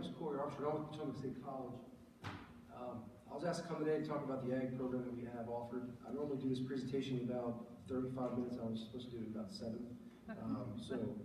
name is Corey Armstrong. I'm with Potomac State College. I was asked to come today to talk about the ag program that we have offered. I normally do this presentation in about 35 minutes. I was supposed to do it in about 7. So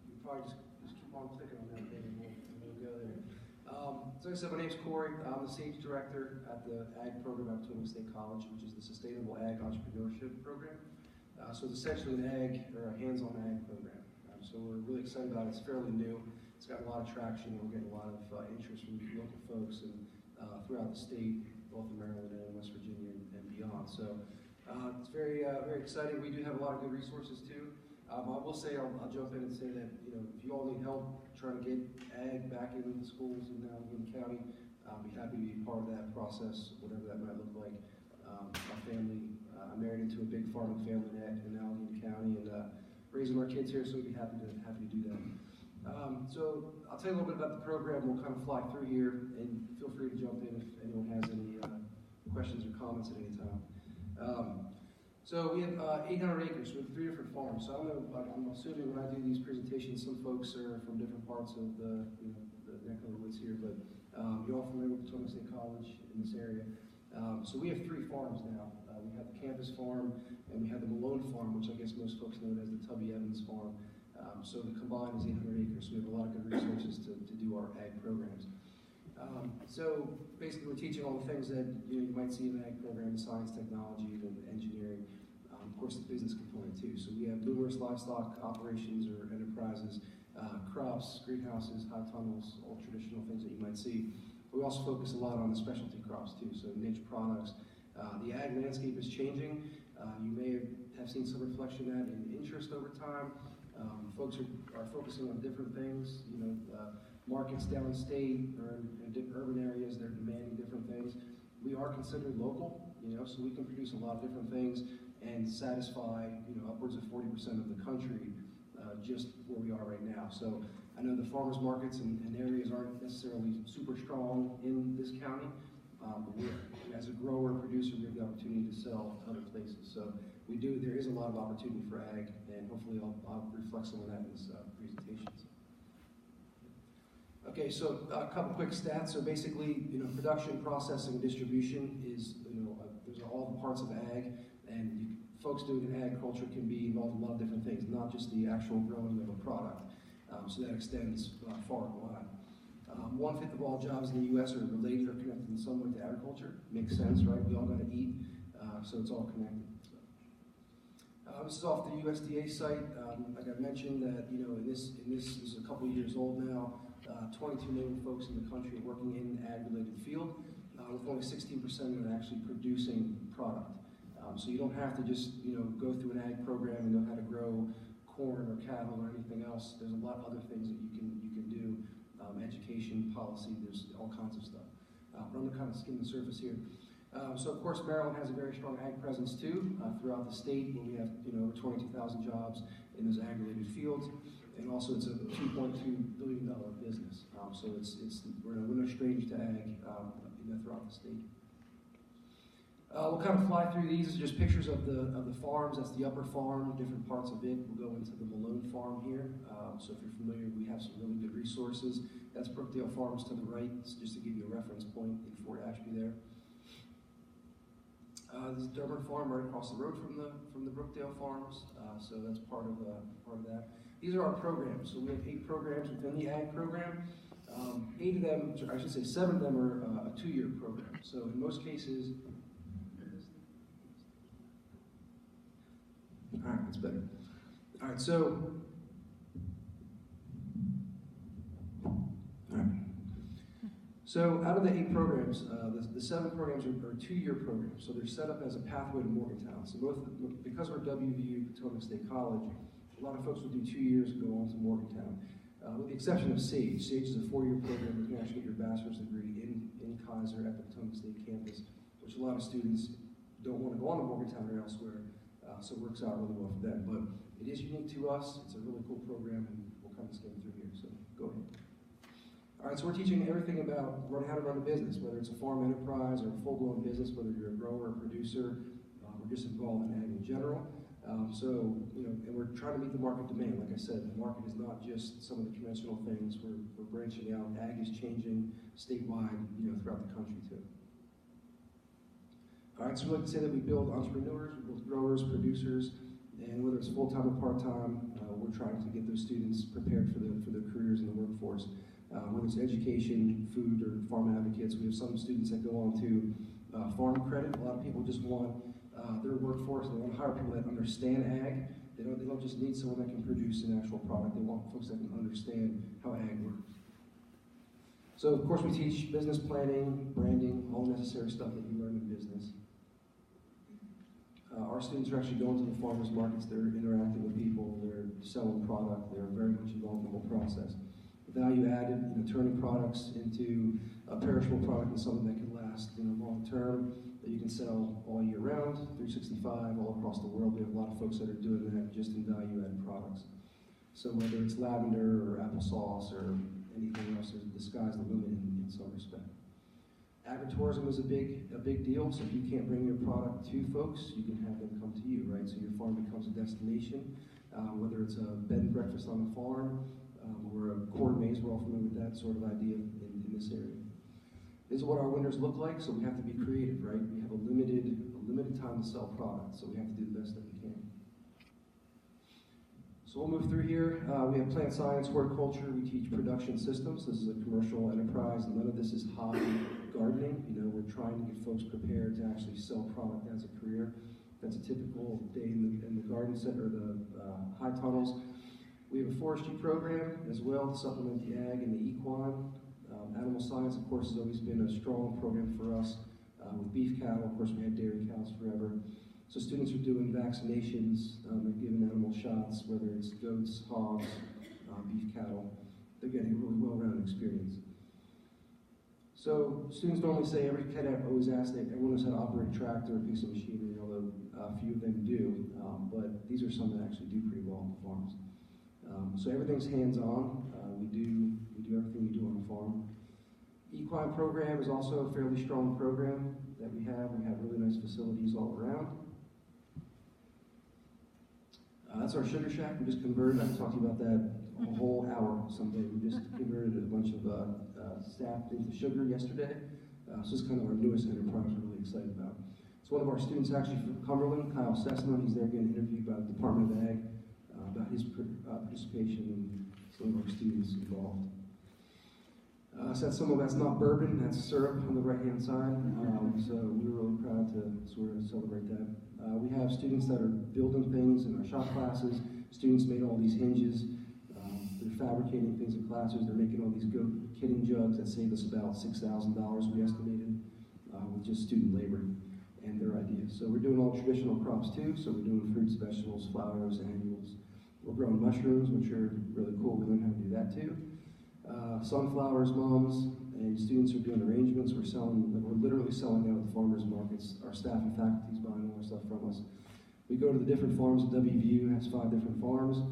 you probably just keep on clicking on that thing and we'll go there. So like I said, my name is Corey. I'm the SAGE director at the ag program at Potomac State College, which is the Sustainable Ag Entrepreneurship Program. So it's essentially an ag, or a hands-on ag program. So we're really excited about it. It's fairly new. It's got a lot of traction. We're getting a lot of interest from local folks and throughout the state, both in Maryland and West Virginia and beyond. So it's very exciting. We do have a lot of good resources too. I will say, I'll jump in and say that if you all need help trying to get ag back into the schools in Allegheny County, I'll be happy to be part of that process, whatever that might look like. My family, I'm married into a big farming family in Allegheny County, and raising our kids here, so we'd be happy to do that. So I'll tell you a little bit about the program. We'll kind of fly through here, and feel free to jump in if anyone has any questions or comments at any time. So we have 800 acres with 3 different farms. So I don't know, I'm assuming when I do these presentations, some folks are from different parts of the neck of the woods here, but you're all familiar with Potomac State College in this area. So we have 3 farms now. We have the Campus Farm, and we have the Malone Farm, which I guess most folks know as the Tubby Evans Farm. So the combined is 800 acres, so we have a lot of good resources to do our ag programs. So basically we're teaching all the things that you might see in an ag program: science, technology, and engineering. Of course, the business component too. So we have numerous livestock operations or enterprises, crops, greenhouses, high tunnels, all traditional things that you might see. But we also focus a lot on the specialty crops too, so niche products. The ag landscape is changing. You may have seen some reflection of that in interest over time. Folks are focusing on different things. Markets downstate or in urban areas, they're demanding different things. We are considered local, so we can produce a lot of different things and satisfy, upwards of 40% of the country just where we are right now. So I know the farmers markets and areas aren't necessarily super strong in this county, but as a grower, producer, we have the opportunity to sell to other places. So there is a lot of opportunity for ag, and hopefully I'll reflect some of that in this presentation. Okay, so a couple quick stats. So basically, production, processing, distribution is, those are all the parts of ag, and folks doing agriculture can be involved in a lot of different things, not just the actual growing of a product. So that extends far and wide. 1/5 of all jobs in the U.S. are related or connected in some way to agriculture. Makes sense, right? We all got to eat, so it's all connected. This is off the USDA site. Like I mentioned, that this is a couple years old now. 22 million folks in the country are working in an ag-related field, with only 16% of it actually producing product. So you don't have to just go through an ag program and know how to grow corn or cattle or anything else. There's a lot of other things that you can do. Education, policy, there's all kinds of stuff. But I'm going to kind of skim the surface here. So of course Maryland has a very strong ag presence too, throughout the state, where we have over 22,000 jobs in those ag-related fields, and also it's a $2.2 billion business. So we're no stranger to ag throughout the state. We'll kind of fly through these. These are just pictures of the farms. That's the upper farm, different parts of it. We'll go into the Malone Farm here. So if you're familiar, we have some really good resources. That's Brookdale Farms to the right, just to give you a reference point in Fort Ashby there. This is Durban Farm right across the road from the Brookdale Farms. So that's part of that. These are our programs. So we have 8 programs within the ag program. 8 of them, I should say 7 of them are a 2-year program. So in most cases, all right, that's better. All right, so, So out of the 8 programs, the 7 programs are 2-year programs. So they're set up as a pathway to Morgantown. So because we're WVU, Potomac State College, a lot of folks will do 2 years and go on to Morgantown. With the exception of SAGE. SAGE is a 4-year program where you can actually get your bachelor's degree in Kaiser at the Potomac State campus, which a lot of students don't want to go on to Morgantown or elsewhere, so it works out really well for them. But it is unique to us. It's a really cool program, and we'll kind of skim through here, so go ahead. All right, so we're teaching everything about how to run a business, whether it's a farm enterprise or a full-blown business, whether you're a grower or a producer, or just involved in ag in general. So, and we're trying to meet the market demand. Like I said, the market is not just some of the conventional things. We're branching out. Ag is changing statewide, throughout the country too. All right, so we like to say that we build entrepreneurs, we build growers, producers, and whether it's full-time or part-time, we're trying to get those students prepared for their careers in the workforce. Whether it's education, food, or farm advocates, we have some students that go on to farm credit. A lot of people just want their workforce. They want to hire people that understand ag. They don't just need someone that can produce an actual product. They want folks that can understand how ag works. So, of course, we teach business planning, branding, all the necessary stuff that you learn in business. Our students are actually going to the farmers markets. They're interacting with people. They're selling product. They're very much involved in the whole process. Value added, turning products into a perishable product and something that can last long term, that you can sell all year round, 365, all across the world. We have a lot of folks that are doing that just in value added products. So whether it's lavender or applesauce or anything else, the sky's the limit in some respect. Agritourism is a big deal, so if you can't bring your product to folks, you can have them come to you, right? So your farm becomes a destination, whether it's a bed and breakfast on the farm, or a corn maze. We're all familiar with that sort of idea in this area. This is what our winters look like, so we have to be creative, right? We have a limited time to sell product, so we have to do the best that we can. So we'll move through here. We have plant science, horticulture. We teach production systems. This is a commercial enterprise, and none of this is hobby gardening. We're trying to get folks prepared to actually sell product as a career. That's a typical day in the garden center, the high tunnels. We have a forestry program as well to supplement the ag and the equine. Animal science, of course, has always been a strong program for us. With beef cattle, of course, we had dairy cows forever. So students are doing vaccinations, they're giving animal shots, whether it's goats, hogs, beef cattle. They're getting a really well-rounded experience. So students normally say, every cadet always asks that everyone knows how to operate a tractor or a piece of machinery, although a few of them do, but these are some that actually do pretty well on the farms. So everything's hands-on. We do everything we do on the farm. Equine program is also a fairly strong program that we have. We have really nice facilities all around. That's our sugar shack. We just converted. I can talk to you about that a whole hour someday. We just converted a bunch of staff into sugar yesterday. So it's kind of our newest enterprise we're really excited about. It's one of our students actually from Cumberland, Kyle Cessna. He's there getting interviewed by the Department of Ag about his participation and some of our students involved. So that's not bourbon, that's syrup on the right-hand side. So we're really proud to sort of celebrate that. We have students that are building things in our shop classes. Students made all these hinges. They're fabricating things in classes. They're making all these goat kidding jugs that save us about $6,000, we estimated, with just student labor and their ideas. So we're doing all traditional crops too. So we're doing fruits, vegetables, flowers, annuals. We're growing mushrooms, which are really cool. We learned how to do that too. Sunflowers, mums, and students are doing arrangements. We're literally selling out at the farmers markets. Our staff and faculty is buying all our stuff from us. We go to the different farms. WVU has 5 different farms,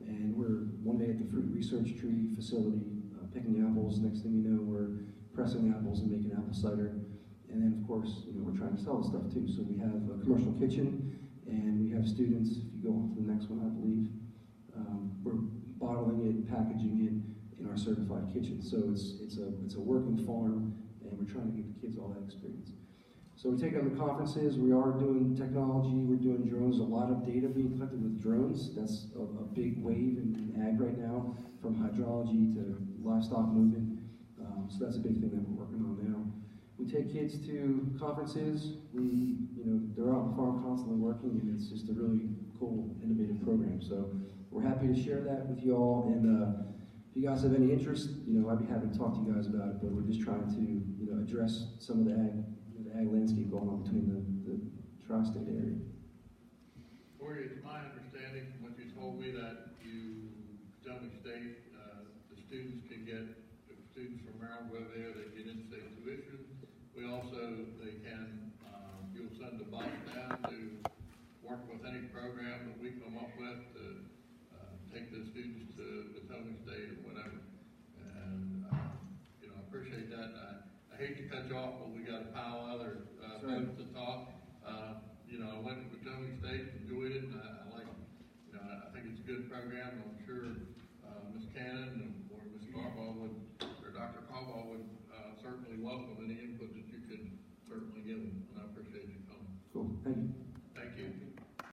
and we're one day at the fruit research tree facility picking apples. Next thing you know, we're pressing apples and making apple cider. And then, of course, we're trying to sell the stuff too. So we have a commercial kitchen, and we have students. If you go on to the next one, I believe, we're bottling it, packaging it in our certified kitchen. So it's a working farm, and we're trying to give the kids all that experience. So we take them to conferences. We are doing technology. We're doing drones. A lot of data being collected with drones. That's a big wave in ag right now, from hydrology to livestock movement. So that's a big thing that we're working on now. We take kids to conferences. They're out on the farm constantly working, and it's just a really cool, innovative program. So we're happy to share that with you all. And if you guys have any interest, I'd be happy to talk to you guys about it. But we're just trying to, address some of the ag landscape going on between the tri-state area. Corey, it's my understanding from what you told me that Potomac State, the students can get, if students from Maryland go there, they get in-state tuition. They can, you'll send a bus down to work with any program that we come up with to take the students to Potomac State or whatever. And, I appreciate that. I hate to cut you off, but we got a pile of other folks to talk. I went to Potomac State, enjoyed it, and I program. I'm sure, Ms. Cannon and